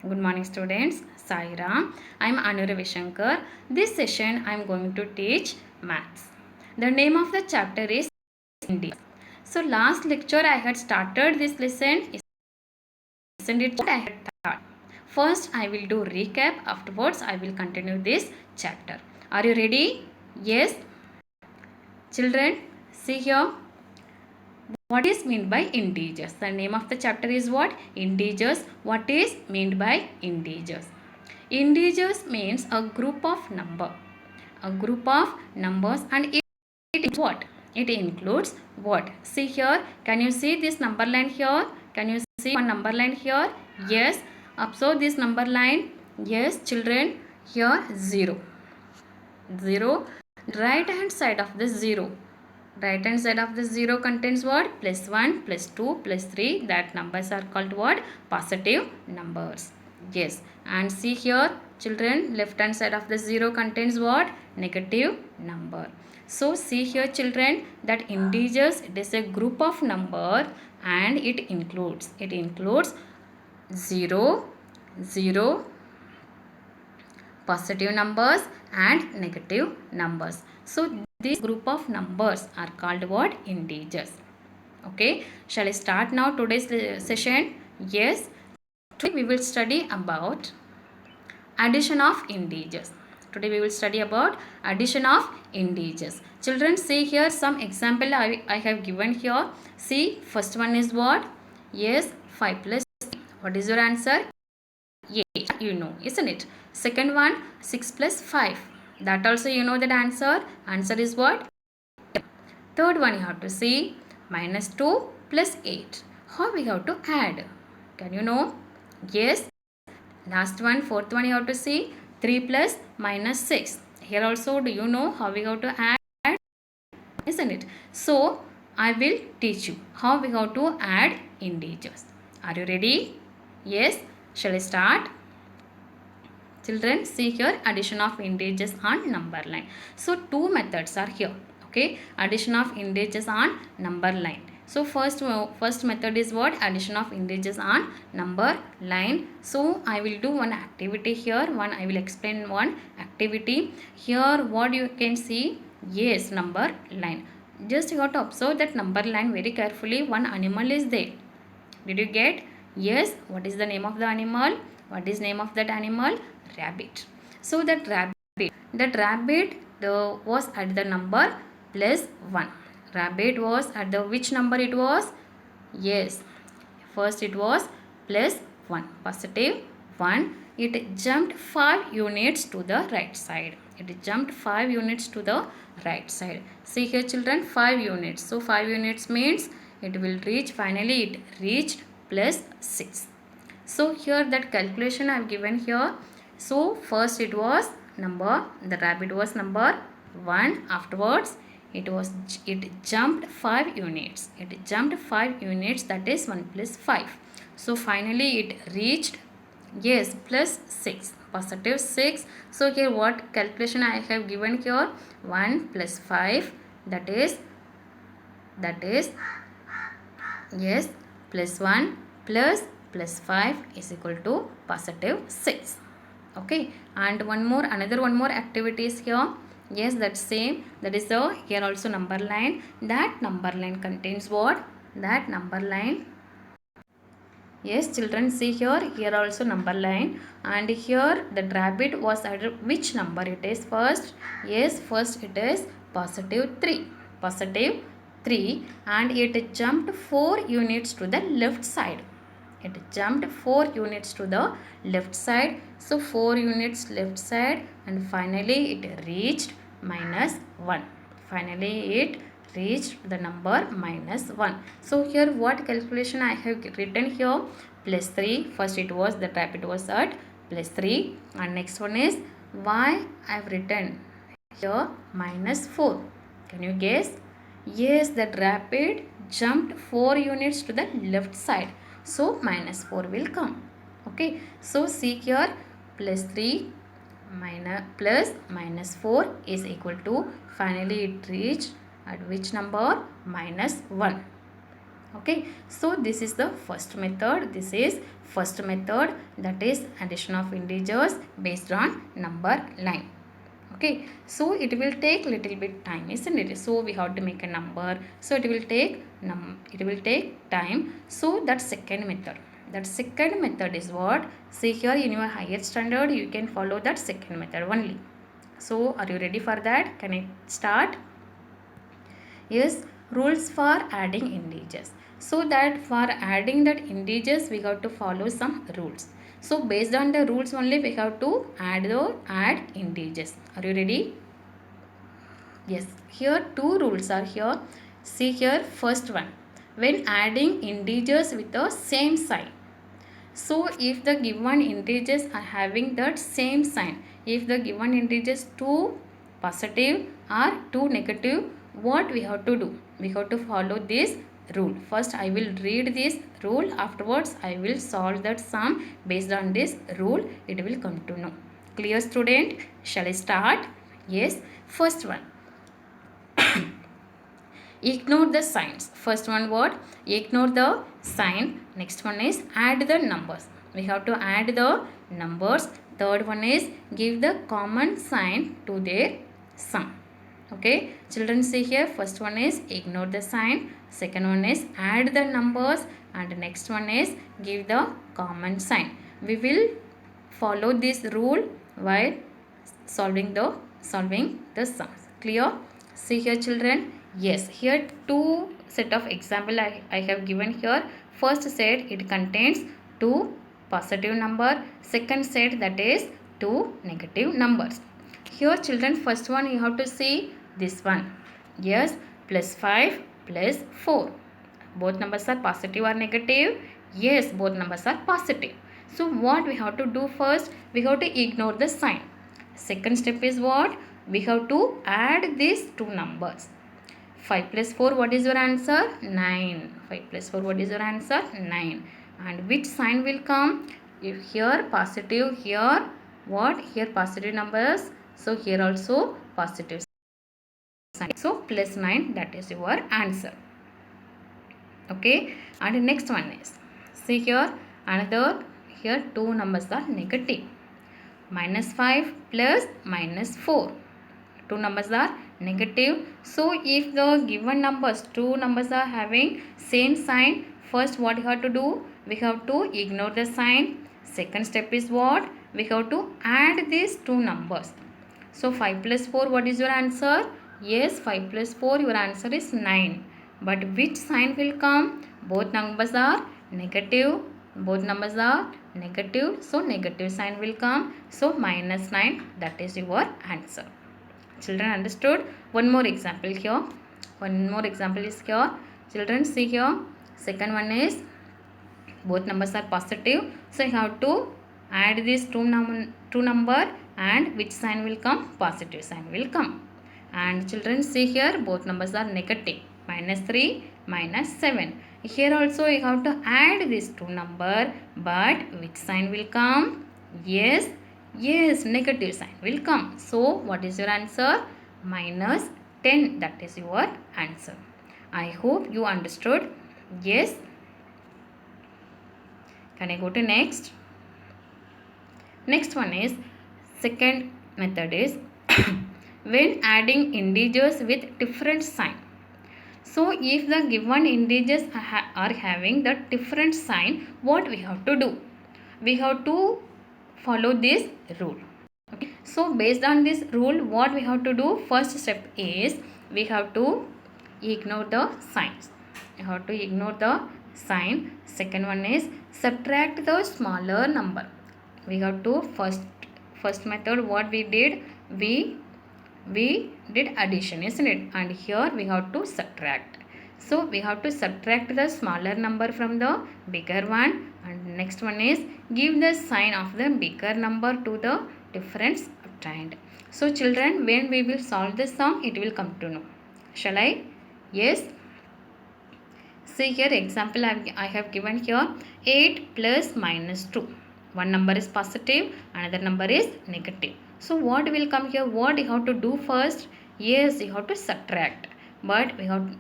Good morning students. Sai Ram. I am Anu Ravishankar. This session I am going to teach maths. The name of the chapter is India. So last lecture I had started this lesson. Isn't it what I had thought? First I will do recap. Afterwards I will continue this chapter. Are you ready? Yes. Children, see here. What is meant by integers? The name of the chapter is what? Integers. What is meant by integers? Integers means a group of number. A group of numbers, and it what? It includes what? See here. Can you see this number line here? Can you see one number line here? Yes. Observe this number line. Yes, children. Here 0. 0. Right hand side of the 0. Right hand side of the 0 contains what? Plus 1, plus 2, plus 3. That numbers are called what? Positive numbers. Yes. And see here, children, left hand side of the 0 contains what? Negative number. So see here, children, that integers, it is a group of number and it includes 0, 0, positive numbers and negative numbers. So this group of numbers are called what? Integers. Okay, shall I start now today's session? Yes, today we will study about addition of integers. Today we will study about addition of integers. Children, see here some example I have given here. See, first one is what? Yes, 5 plus 3. What is your answer? 8, you know, isn't it? Second one, 6 plus 5. That also you know that answer. Answer is what? Third one you have to see, minus 2 plus 8. How we have to add? Can you know? Yes. Last one, fourth one you have to see, 3 plus minus 6. Here also do you know how we have to add? Isn't it? So, I will teach you how we have to add integers. Are you ready? Yes. Shall I start? Children, see here addition of integers on number line. So, two methods are here. Okay, addition of integers on number line. So, first method is what? Addition of integers on number line. So, I will do one activity here. I will explain one activity. Here, what you can see? Yes, number line. Just you have to observe that number line very carefully. One animal is there. Did you get? Yes. What is the name of the animal? What is name of that animal? Rabbit. So that rabbit was at the number plus 1. Rabbit was at the which number it was? Yes. First it was plus 1. Positive 1. It jumped 5 units to the right side. It jumped 5 units to the right side. See here children, 5 units. So 5 units means it will reach, finally it reached plus 6. So here that calculation I have given here. So first it was number, the rabbit was number 1. Afterwards it jumped 5 units. It jumped 5 units, that is 1 plus 5. So finally it reached, yes, plus 6, positive 6. So here what calculation I have given here? 1 plus 5, that is yes, plus 1 plus 5 is equal to positive 6. Okay, and another one more activity is here. Yes, that's same. That is the here also number line. That number line contains what? That number line. Yes, children, see here also number line, and here the rabbit was at which number it is first? Yes, first it is positive 3. Positive 3, and it jumped 4 units to the left side. It jumped 4 units to the left side. So 4 units left side, and finally it reached minus 1. Finally it reached the number minus 1. So here what calculation I have written here? Plus 3. First it was, the rabbit was at plus 3, and next one is why I have written here minus 4. Can you guess? Yes, that rabbit jumped 4 units to the left side. So minus 4 will come. Okay. So see here, plus 3 plus minus 4 is equal to, finally it reached at which number? Minus 1. Okay, so this is the first method. This is first method, that is addition of integers based on number line. Okay, so it will take little bit time, isn't it? So we have to make a number, so it will take time. So that second method, is what? See here, in your higher standard you can follow that second method only. So are you ready for that? Can I start? Yes, rules for adding integers. So that for adding that integers we have to follow some rules. So based on the rules only we have to add integers. Are you ready? Yes, here two rules are here. See here, first one, when adding integers with the same sign. So if the given integers are having that same sign, if the given integers two positive or two negative, what we have to do? We have to follow this rule. First I will read this rule, afterwards I will solve that sum based on this rule. It will come to know. Clear, student? Shall I start? Yes, first one, ignore the signs. First one, what? Ignore the sign. Next one is add the numbers. We have to add the numbers. Third one is give the common sign to their sum. Okay, children, see here, first one is ignore the sign, second one is add the numbers, and next one is give the common sign. We will follow this rule while solving the sums. Clear? See here, children. Yes, here two set of example I have given here. First set, it contains two positive number. Second set, that is two negative numbers. Here, children, first one you have to see this one. Yes, plus 5 plus 4. Both numbers are positive or negative? Yes, both numbers are positive. So what we have to do first? We have to ignore the sign. Second step is what? We have to add these two numbers. 5 plus 4, what is your answer? 9. 5 plus 4, what is your answer? 9. And which sign will come? If here positive, here what? Here positive numbers. So here also positive sign. So plus 9, that is your answer. Okay. And next one is, see here, another, here two numbers are negative. Minus 5 plus minus 4. Two numbers are negative. So if the given numbers, two numbers are having same sign, first what you have to do? We have to ignore the sign. Second step is what? We have to add these two numbers. So 5 plus 4, what is your answer? Yes, 5 plus 4, your answer is 9. But which sign will come? Both numbers are negative. Both numbers are negative. So negative sign will come. So minus 9, that is your answer. Children, understood? One more example here. One more example is here. Children, see here. Second one is both numbers are positive. So you have to add these two number, and which sign will come? Positive sign will come. And children, see here, both numbers are negative. Minus 3, minus 7. Here also you have to add these two number, but which sign will come? Yes, negative sign will come. So what is your answer? Minus 10. That is your answer. I hope you understood. Yes. Can I go to next? Next one is, second method is when adding integers with different sign. So if the given integers are having the different sign, what we have to do? We have to follow this rule. Okay. So based on this rule, what we have to do? First step is we have to ignore the signs. You have to ignore the sign. Second one is subtract the smaller number. We have to first method, what we did? We did addition, isn't it? And here we have to subtract. So we have to subtract the smaller number from the bigger one. And next one is give the sign of the bigger number to the difference obtained. So children, when we will solve the sum, it will come to know. Shall I? Yes. See here, example I have given here, 8 plus minus 2. One number is positive, another number is negative. So what will come here? What you have to do first? Yes, you have to subtract. But we have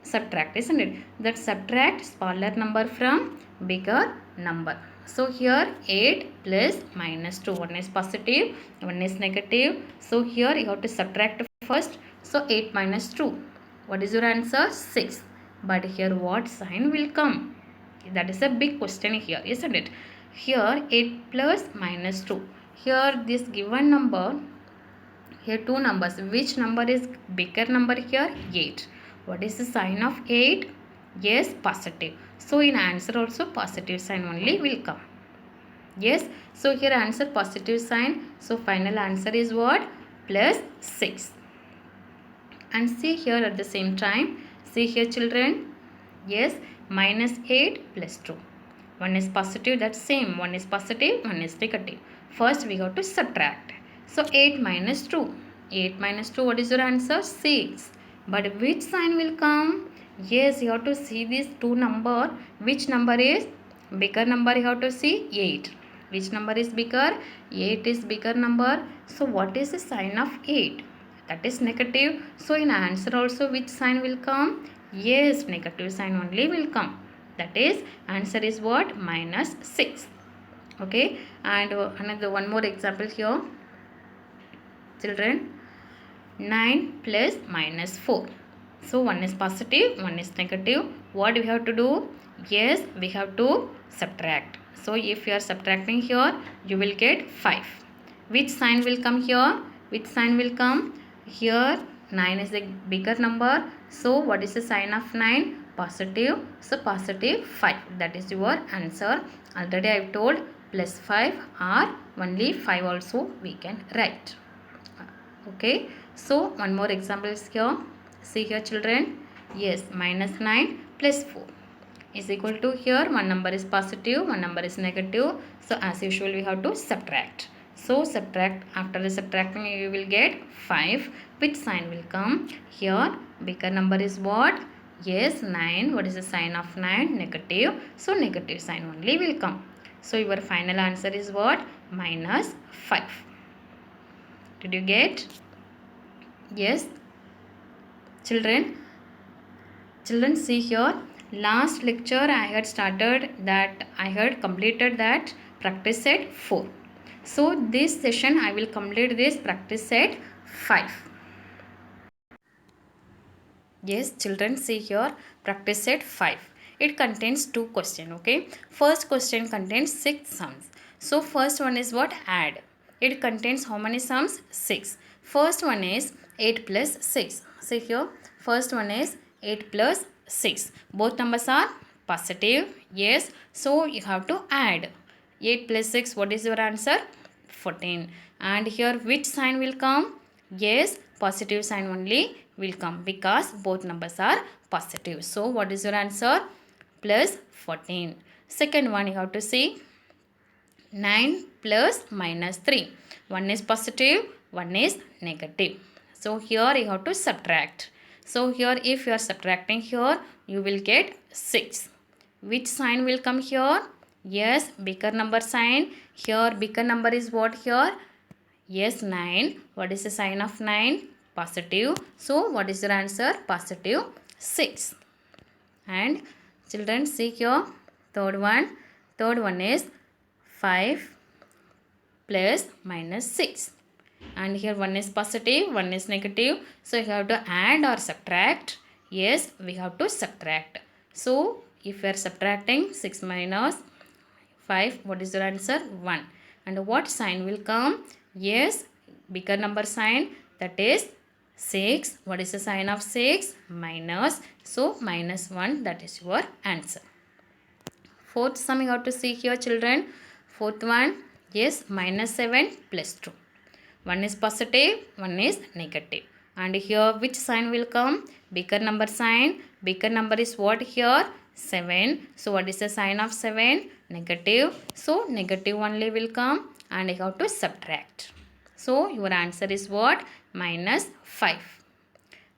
subtract, isn't it? That subtract smaller number from bigger number. So here 8 plus minus 2. One is positive, one is negative. So here you have to subtract first. So 8 minus 2. What is your answer? 6. But here what sign will come? That is a big question here, isn't it? Here 8 plus minus 2. Here this given number, here two numbers. Which number is bigger number here? 8. What is the sign of 8? Yes, positive. So in answer also positive sign only will come. Yes. So here answer positive sign. So final answer is what? Plus 6. And see here at the same time. See here children. Yes. Minus 8 plus 2. One is positive, that's same. One is positive, one is negative. First we have to subtract. So 8 minus 2. 8 minus 2, what is your answer? 6. But which sign will come? Yes, you have to see these two number. Which number is bigger number? You have to see 8. Which number is bigger? 8 is bigger number. So what is the sign of 8? That is negative. So in answer also which sign will come? Yes, negative sign only will come. That is answer is what? Minus 6. Okay. And another one more example here. Children, 9 plus minus 4. So one is positive, one is negative. What we have to do? Yes, we have to subtract. So if you are subtracting here, you will get 5. Which sign will come here? Which sign will come? Here 9 is a bigger number. So what is the sign of 9? Positive. So positive 5. That is your answer. Already I have told plus 5 or only 5 also we can write. Okay. So one more example is here. See here children. Yes, minus 9 plus 4 is equal to, here one number is positive, one number is negative. So as usual we have to subtract. So subtract, after the subtracting you will get 5. Which sign will come? Here bigger number is what? Yes, 9. What is the sign of 9? Negative. So negative sign only will come. So your final answer is what? Minus 5. Did you get? Yes. Children see here. Last lecture I had started that, I had completed that practice set 4. So this session I will complete this practice set 5. Yes, children, see here practice set 5. It contains 2 questions. Okay. First question contains 6 sums. So first one is what? Add. It contains how many sums? 6. First one is 8 plus 6. See here. First one is 8 plus 6. Both numbers are positive. Yes. So you have to add. 8 plus 6. What is your answer? 14. And here which sign will come? Yes, positive sign only will come because both numbers are positive. So what is your answer? Plus 14. Second one you have to see 9 plus minus 3. One is positive, one is negative. So here you have to subtract. So here if you are subtracting here, you will get 6. Which sign will come here? Yes, bigger number sign. Here bigger number is what here? Yes, 9. What is the sign of 9? Positive. So what is your answer? Positive 6. And children see here third one. Third one is 5 plus minus 6. And here one is positive, one is negative. So you have to add or subtract. Yes, we have to subtract. So if you are subtracting 6 minus 5, what is your answer? 1. And what sign will come? Yes, bigger number sign, that is 6. What is the sign of 6? Minus. So minus 1, that is your answer. Fourth sum you have to see here children. Fourth one, yes, minus 7 plus 2. One is positive, one is negative. And here which sign will come? Bigger number sign. Bigger number is what here? 7. So what is the sign of 7? Negative. So negative only will come and you have to subtract. So your answer is what? Minus 5.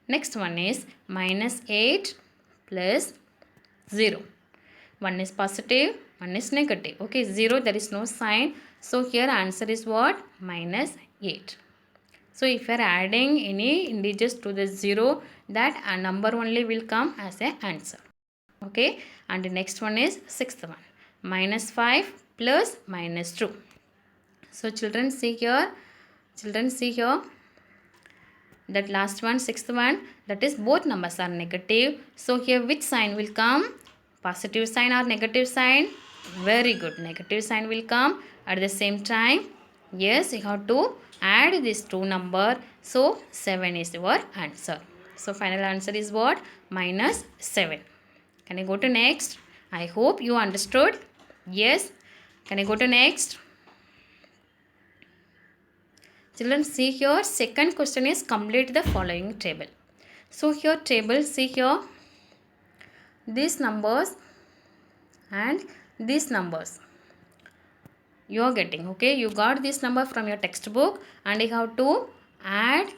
Next one is minus 8 plus 0. One is positive, one is negative. Okay, 0 there is no sign. So here answer is what? Minus 8. So if you are adding any integers to the 0, that a number only will come as a answer. Okay, and the next one is sixth one, minus 5 plus minus 2. So children see here, that last one, sixth one, that is both numbers are negative. So here which sign will come? Positive sign or negative sign? Very good, negative sign will come. At the same time, yes, you have to add these two number. So 7 is your answer. So final answer is what? Minus 7. Can I go to next? I hope you understood. Yes. Can I go to next? Children, see here, second question is complete the following table. So here table, see here, these numbers and these numbers you are getting. Okay, you got this number from your textbook and you have to add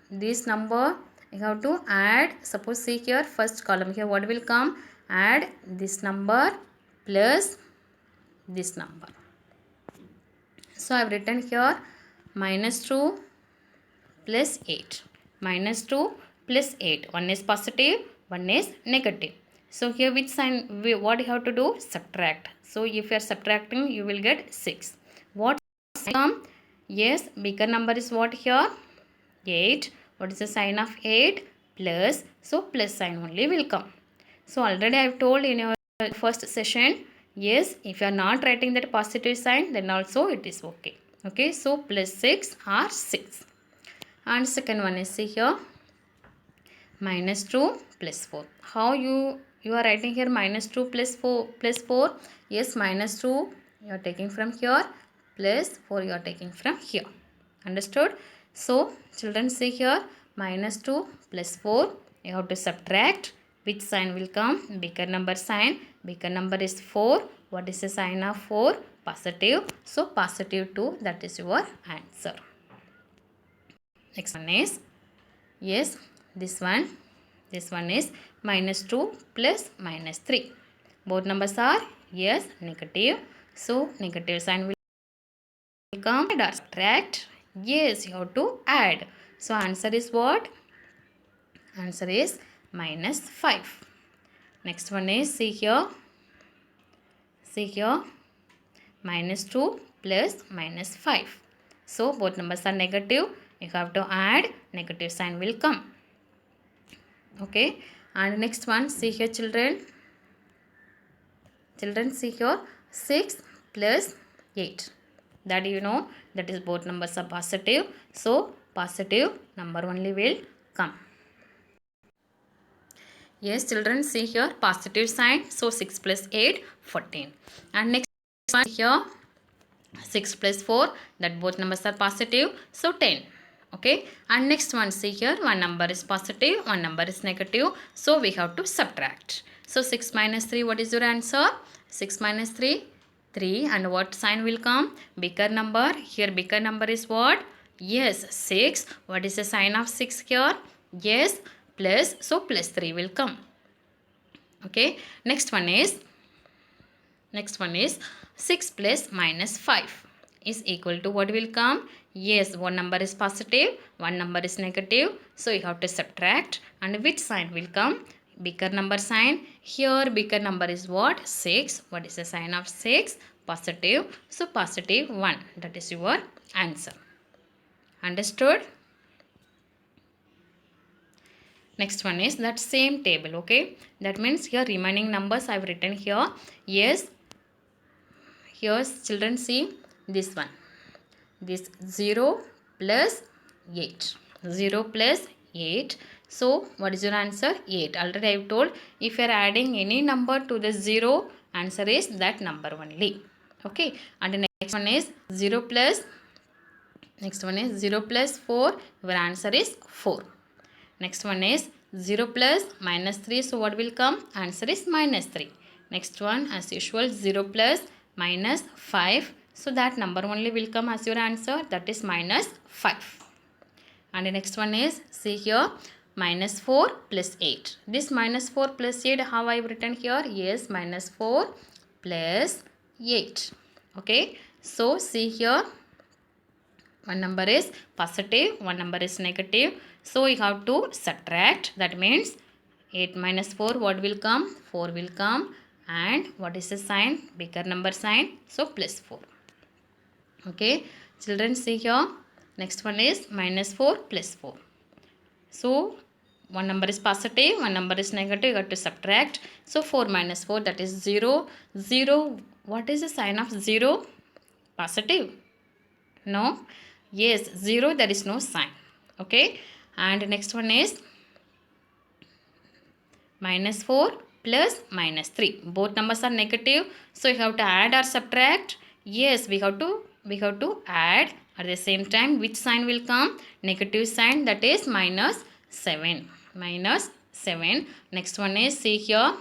this number. You have to add, suppose see here, first column here, what will come? Add this number plus this number. So I have written here minus 2 plus 8. Minus 2 plus 8. One is positive, one is negative. So here which sign, what you have to do? Subtract. So if you are subtracting, you will get 6. What come? Yes, bigger number is what here? 8. What is the sign of 8? Plus. So plus sign only will come. So already I have told in your first session, yes, if you are not writing that positive sign, then also it is okay. Okay, so plus 6 or 6. And second one is, see here, minus 2 plus 4. How you are writing here minus 2 plus 4? Yes, minus 2 you are taking from here, plus 4 you are taking from here. Understood? So children, see here, minus 2 plus 4, you have to subtract. Which sign will come? Bigger number sign. Bigger number is 4. What is the sign of 4? Positive. So positive 2, that is your answer. Next one is, yes, this one is minus 2 plus minus 3. Both numbers are, yes, negative. So negative sign will come and subtract. Yes, you have to add. So answer is what? Answer is minus 5. Next one is, see here, minus 2 plus minus 5. So both numbers are negative. You have to add, negative sign will come. Okay, and next one, see here children, see here, 6 plus 8. That you know, that is both numbers are positive. So positive number only will come. Yes children, see here, positive sign. So 6 plus 8, 14. And next one here, 6 plus 4, that both numbers are positive. So 10. Okay, and next one, see here, one number is positive, one number is negative. So we have to subtract. So 6 minus 3, what is your answer? 6 minus 3, 3. And what sign will come? Bigger number. Here bigger number is what? Yes, 6. What is the sign of 6 here? Yes, plus. So plus 3 will come. Okay, next one is 6 plus minus 5 is equal to what will come? Yes, one number is positive, one number is negative. So you have to subtract. And which sign will come? Bigger number sign. Here bigger number is what? 6. What is the sign of 6? Positive. So positive 1. That is your answer. Understood? Next one is that same table. Okay, that means here remaining numbers I have written here. Yes, here children, see this one, this 0 plus 8, 0 plus 8. So what is your answer? 8. Already I have told, if you are adding any number to the 0, answer is that number only. Okay, and the next one is 0 plus, 4, your answer is 4. Next one is 0 plus minus 3. So what will come? Answer is minus 3. Next one, as usual, 0 plus minus 5. So that number only will come as your answer. That is minus 5. And the next one is, see here, minus 4 plus 8. This minus 4 plus 8, how I have written here? Yes, minus 4 plus 8. Okay. So see here, one number is positive, one number is negative. So you have to subtract. That means 8 minus 4, what will come? 4 will come. And what is the sign? Bigger number sign. So plus 4. Okay. Children, see here. Next one is minus 4 plus 4. So one number is positive, one number is negative. You have to subtract. So 4 minus 4, that is 0. 0. What is the sign of 0? Positive? No. Yes, 0, there is no sign. Okay. And next one is minus 4 plus minus 3. Both numbers are negative. So you have to add or subtract. Yes, we have to add. At the same time, which sign will come? Negative sign, that is minus 7. Minus 7. Next one is, see here.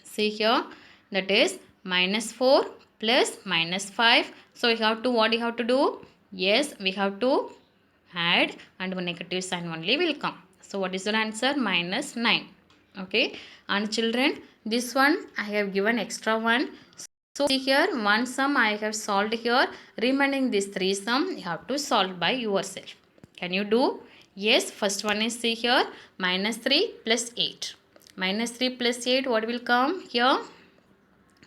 See here. That is minus 4 plus minus 5. So you have to, what you have to do? Yes, we have to add and one negative sign only will come. So what is the answer? Minus 9. Okay. And children, this one I have given extra one. So see here, one sum I have solved here. Remaining these 3 sum you have to solve by yourself. Can you do? Yes. First one is, see here, minus 3 plus 8. Minus 3 plus 8, what will come here?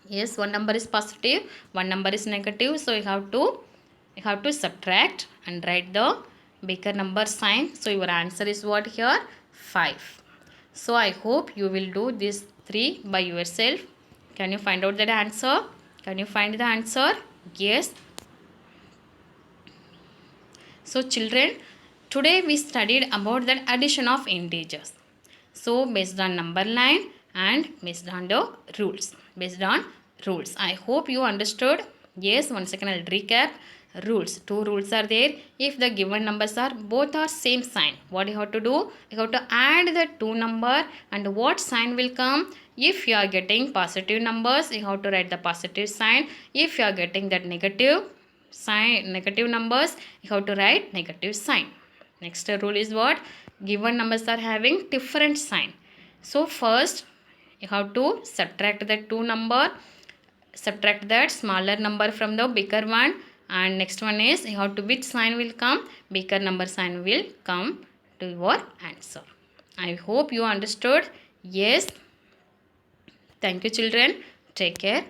Yes, one number is positive, one number is negative. So you have to subtract and write the bigger number sign. So your answer is what here? 5. So I hope you will do these 3 by yourself. Can you find out that answer? Can you find the answer? Yes. So children, today we studied about the addition of integers. So based on number line and based on the rules. Based on rules. I hope you understood. Yes, once again I'll recap. Rules. 2 rules are there. If the given numbers are both are same sign, what you have to do? You have to add the 2 number and what sign will come? If you are getting positive numbers, you have to write the positive sign. If you are getting that negative sign, negative numbers, you have to write negative sign. Next rule is what? Given numbers are having different sign. So first you have to subtract the 2 number. Subtract that smaller number from the bigger one. And next one is, you have to, which sign will come? Bigger number sign will come to your answer. I hope you understood. Yes. Thank you children. Take care.